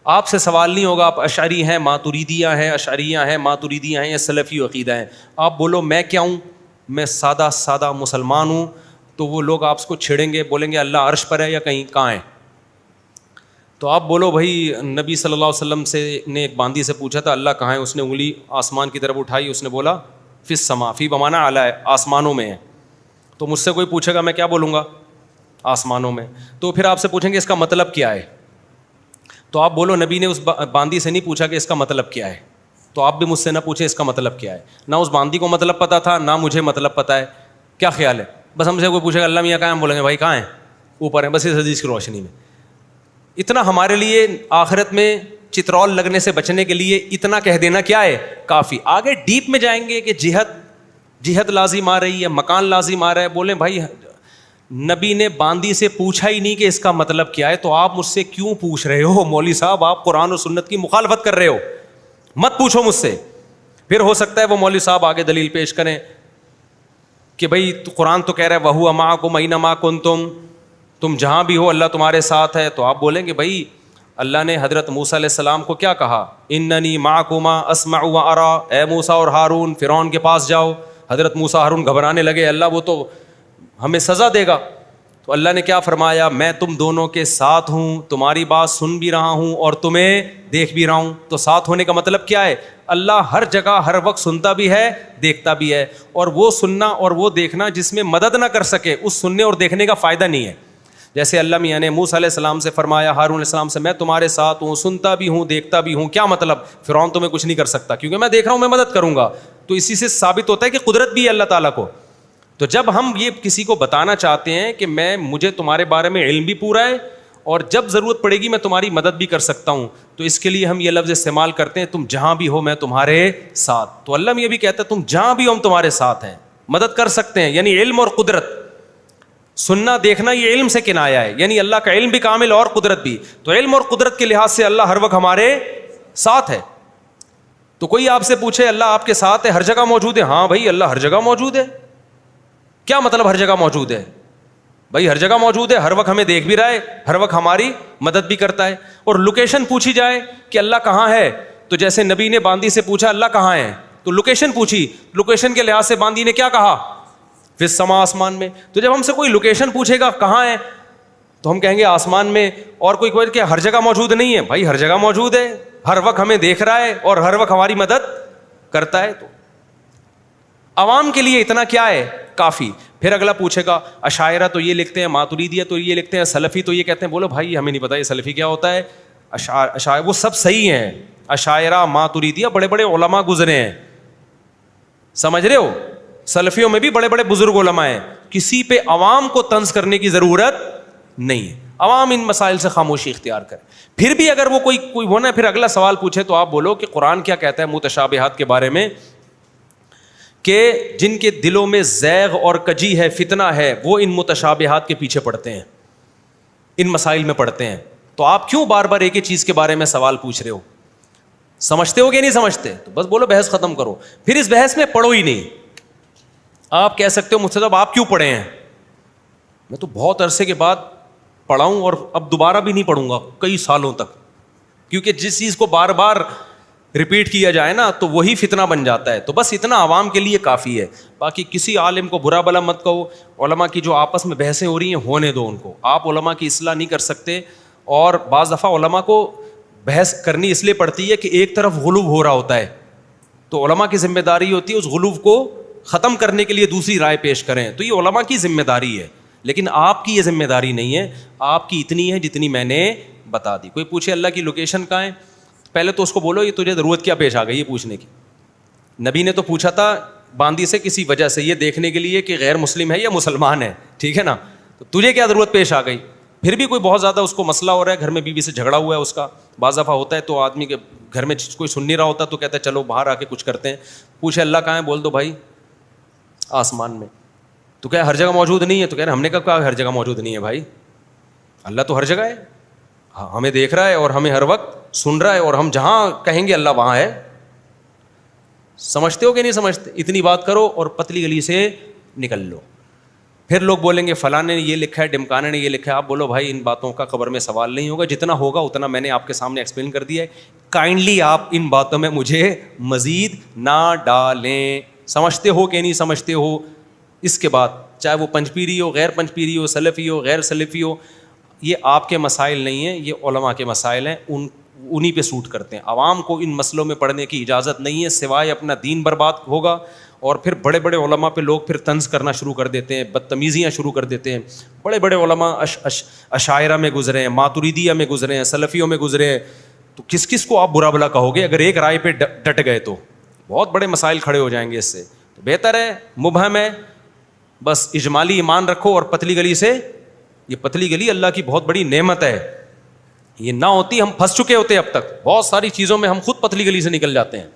آپ سے سوال نہیں ہوگا آپ اشعری ہیں, ماتریدیہ ہیں, اشعریہ ہیں, ماتریدیہ ہیں یا سلفی عقیدہ ہیں. آپ بولو میں کیا ہوں, میں سادہ مسلمان ہوں, تو وہ لوگ آپ کو چھیڑیں گے, بولیں گے اللہ عرش پر ہے یا کہیں کہاں ہے. تو آپ بولو بھائی نبی صلی اللہ علیہ وسلم سے نے ایک باندی سے پوچھا تھا اللہ کہاں ہے, اس نے انگلی آسمان کی طرف اٹھائی, اس نے بولا فی السما, فی بمانا اعلی ہے, آسمانوں میں ہے. تو مجھ سے کوئی پوچھے گا میں کیا بولوں گا, آسمانوں میں. تو پھر آپ سے پوچھیں گے اس کا مطلب کیا ہے, تو آپ بولو نبی نے اس باندی سے نہیں پوچھا کہ اس کا مطلب کیا ہے, تو آپ بھی مجھ سے نہ پوچھیں اس کا مطلب کیا ہے. نہ اس باندی کو مطلب پتہ تھا, نہ مجھے مطلب پتہ ہے. کیا خیال ہے, بس ہم سے کوئی پوچھے گا اللہ میاں کہاں ہیں, ہم بولیں گے بھائی کہاں ہیں, اوپر ہیں, بس اس حدیث کی روشنی میں. اتنا ہمارے لیے آخرت میں چترول لگنے سے بچنے کے لیے اتنا کہہ دینا کیا ہے کافی. آگے ڈیپ میں جائیں گے کہ جہت لازم آ رہی ہے, مکان لازم آ رہا ہے, بولیں بھائی نبی نے باندی سے پوچھا ہی نہیں کہ اس کا مطلب کیا ہے, تو آپ مجھ سے کیوں پوچھ رہے ہو مولوی صاحب, آپ قرآن و سنت کی مخالفت کر رہے ہو, مت پوچھو مجھ سے. پھر ہو سکتا ہے وہ مولوی صاحب آگے دلیل پیش کریں کہ بھائی قرآن تو کہہ رہا ہے وَهُوَ مَعَكُمْ أَيْنَمَا كُنْتُمْ, تم جہاں بھی ہو اللہ تمہارے ساتھ ہے. تو آپ بولیں گے بھائی اللہ نے حضرت موسیٰ علیہ السلام کو کیا کہا, اِنَّنِي مَعَكُمَا أَسْمَعُ وَأَرَىٰ, اے موسیٰ اور ہارون فرعون کے پاس جاؤ. حضرت موسیٰ ہارون گھبرانے لگے, اللہ وہ تو ہمیں سزا دے گا. تو اللہ نے کیا فرمایا, میں تم دونوں کے ساتھ ہوں, تمہاری بات سن بھی رہا ہوں اور تمہیں دیکھ بھی رہا ہوں. تو ساتھ ہونے کا مطلب کیا ہے, اللہ ہر جگہ ہر وقت سنتا بھی ہے دیکھتا بھی ہے. اور وہ سننا اور وہ دیکھنا جس میں مدد نہ کر سکے اس سننے اور دیکھنے کا فائدہ نہیں ہے. جیسے اللہ میاں نے موسیٰ علیہ السلام سے فرمایا, ہارون علیہ السلام سے, میں تمہارے ساتھ ہوں, سنتا بھی ہوں دیکھتا بھی ہوں. کیا مطلب, فرعون تمہیں کچھ نہیں کر سکتا کیونکہ میں دیکھ رہا ہوں, میں مدد کروں گا. تو اسی سے ثابت ہوتا ہے کہ قدرت بھی ہے اللہ تعالیٰ کو. تو جب ہم یہ کسی کو بتانا چاہتے ہیں کہ مجھے تمہارے بارے میں علم بھی پورا ہے اور جب ضرورت پڑے گی میں تمہاری مدد بھی کر سکتا ہوں, تو اس کے لیے ہم یہ لفظ استعمال کرتے ہیں تم جہاں بھی ہو میں تمہارے ساتھ. تو اللہ یہ بھی کہتا ہے تم جہاں بھی ہو ہم تمہارے ساتھ ہیں, مدد کر سکتے ہیں. یعنی علم اور قدرت, سننا دیکھنا یہ علم سے کنایا ہے, یعنی اللہ کا علم بھی کامل اور قدرت بھی. تو علم اور قدرت کے لحاظ سے اللہ ہر وقت ہمارے ساتھ ہے. تو کوئی آپ سے پوچھے اللہ آپ کے ساتھ ہے, ہر جگہ موجود ہے, ہاں بھائی اللہ ہر جگہ موجود ہے. کیا مطلب ہر جگہ موجود ہے, بھائی ہر جگہ موجود ہے, ہر وقت ہمیں دیکھ بھی رہا ہے, ہر وقت ہماری مدد بھی کرتا ہے. اور لوکیشن پوچھی جائے کہ اللہ کہاں ہے, تو جیسے نبی نے باندی سے پوچھا اللہ کہاں ہے, تو لوکیشن پوچھی, لوکیشن کے لحاظ سے باندی نے کیا کہا, فی السما, آسمان میں. تو جب ہم سے کوئی لوکیشن پوچھے گا کہاں ہے, تو ہم کہیں گے آسمان میں. اور کوئی کہ ہر جگہ موجود نہیں ہے, بھائی ہر جگہ موجود ہے, ہر وقت ہمیں دیکھ رہا ہے اور ہر وقت ہماری مدد کرتا ہے. تو عوام کے لیے اتنا کیا ہے کافی. پھر اگلا پوچھے گا اشاعرہ تو یہ لکھتے ہیں, ماتریدیہ تو یہ لکھتے ہیں, سلفی تو یہ کہتے ہیں. بولو بھائی ہمیں نہیں پتا یہ سلفی کیا ہوتا ہے. اشاعرہ وہ سب صحیح ہیں, اشاعرہ ماتریدیہ بڑے بڑے علماء گزرے ہیں, سمجھ رہے ہو. سلفیوں میں بھی بڑے بڑے بزرگ علماء ہیں, کسی پہ عوام کو طنز کرنے کی ضرورت نہیں ہے. عوام ان مسائل سے خاموشی اختیار کرے. پھر بھی اگر وہ کوئی ہونا پھر اگلا سوال پوچھے تو آپ بولو کہ قرآن کیا کہتا ہے متشابہات کے بارے میں, کہ جن کے دلوں میں زیغ اور کجی ہے, فتنہ ہے, وہ ان متشابہات کے پیچھے پڑتے ہیں, ان مسائل میں پڑتے ہیں. تو آپ کیوں بار بار ایک ہی چیز کے بارے میں سوال پوچھ رہے ہو, سمجھتے ہو کہ نہیں سمجھتے, تو بس بولو بحث ختم کرو. پھر اس بحث میں پڑھو ہی نہیں. آپ کہہ سکتے ہو مجھ سے صاحب آپ کیوں پڑھے ہیں, میں تو بہت عرصے کے بعد پڑھا ہوں اور اب دوبارہ بھی نہیں پڑھوں گا کئی سالوں تک, کیونکہ جس چیز کو بار بار ریپیٹ کیا جائے نا تو وہی فتنہ بن جاتا ہے. تو بس اتنا عوام کے لیے کافی ہے. باقی کسی عالم کو برا بلا مت کہو. علماء کی جو آپس میں بحثیں ہو رہی ہیں ہونے دو ان کو, آپ علماء کی اصلاح نہیں کر سکتے. اور بعض دفعہ علماء کو بحث کرنی اس لیے پڑتی ہے کہ ایک طرف غلو ہو رہا ہوتا ہے, تو علماء کی ذمہ داری ہوتی ہے اس غلو کو ختم کرنے کے لیے دوسری رائے پیش کریں. تو یہ علماء کی ذمہ داری ہے, لیکن آپ کی یہ ذمہ داری نہیں ہے. آپ کی اتنی ہے جتنی میں نے بتا دی. کوئی پوچھے اللہ کی لوکیشن کہاں ہے, پہلے تو اس کو بولو یہ تجھے ضرورت کیا پیش آ گئی یہ پوچھنے کی. نبی نے تو پوچھا تھا باندی سے کسی وجہ سے, یہ دیکھنے کے لیے کہ غیر مسلم ہے یا مسلمان ہے, ٹھیک ہے نا, تو تجھے کیا ضرورت پیش آ گئی. پھر بھی کوئی بہت زیادہ اس کو مسئلہ ہو رہا ہے, گھر میں بیوی سے جھگڑا ہوا ہے اس کا, بعض دفعہ ہوتا ہے, تو آدمی کے گھر میں کوئی سن نہیں رہا ہوتا تو کہتا ہے چلو باہر آ کے کچھ کرتے ہیں. پوچھے اللہ کہاں ہے, بول دو بھائی آسمان میں. تو کیا ہر جگہ موجود نہیں ہے, تو کہہ رہے ہم نے کب کہا ہر جگہ موجود نہیں ہے بھائی, اللہ تو ہر جگہ ہے, ہمیں دیکھ رہا ہے اور ہمیں ہر وقت سن رہا ہے, اور ہم جہاں کہیں گے اللہ وہاں ہے. سمجھتے ہو کہ نہیں سمجھتے. اتنی بات کرو اور پتلی گلی سے نکل لو. پھر لوگ بولیں گے فلاں نے یہ لکھا ہے، ڈمکانے نے یہ لکھا ہے. آپ بولو بھائی ان باتوں کا قبر میں سوال نہیں ہوگا، جتنا ہوگا اتنا میں نے آپ کے سامنے ایکسپلین کر دیا ہے. کائنڈلی آپ ان باتوں میں مجھے مزید نہ ڈالیں. سمجھتے ہو کہ نہیں سمجھتے ہو؟ اس کے بعد چاہے وہ پنج پیری ہو، غیر پنج پیری ہو، سلفی ہو، غیر سلفی ہو، یہ آپ کے مسائل نہیں ہیں، یہ علماء کے مسائل ہیں. انہی پہ سوٹ کرتے ہیں. عوام کو ان مسئلوں میں پڑھنے کی اجازت نہیں ہے، سوائے اپنا دین برباد ہوگا. اور پھر بڑے بڑے علماء پہ لوگ پھر طنز کرنا شروع کر دیتے ہیں، بدتمیزیاں شروع کر دیتے ہیں. بڑے بڑے علماء اشاعرہ میں گزرے ہیں، ماتریدیہ میں گزرے ہیں، سلفیوں میں گزرے ہیں. تو کس کس کو آپ برا بھلا کہو گے؟ اگر ایک رائے پہ ڈٹ گئے تو بہت بڑے مسائل کھڑے ہو جائیں گے اس سے. تو بہتر ہے، مبہم ہے، بس اجمالی ایمان رکھو. اور پتلی گلی سے، یہ پتلی گلی اللہ کی بہت بڑی نعمت ہے. یہ نہ ہوتی ہم پھنس چکے ہوتے اب تک. بہت ساری چیزوں میں ہم خود پتلی گلی سے نکل جاتے ہیں.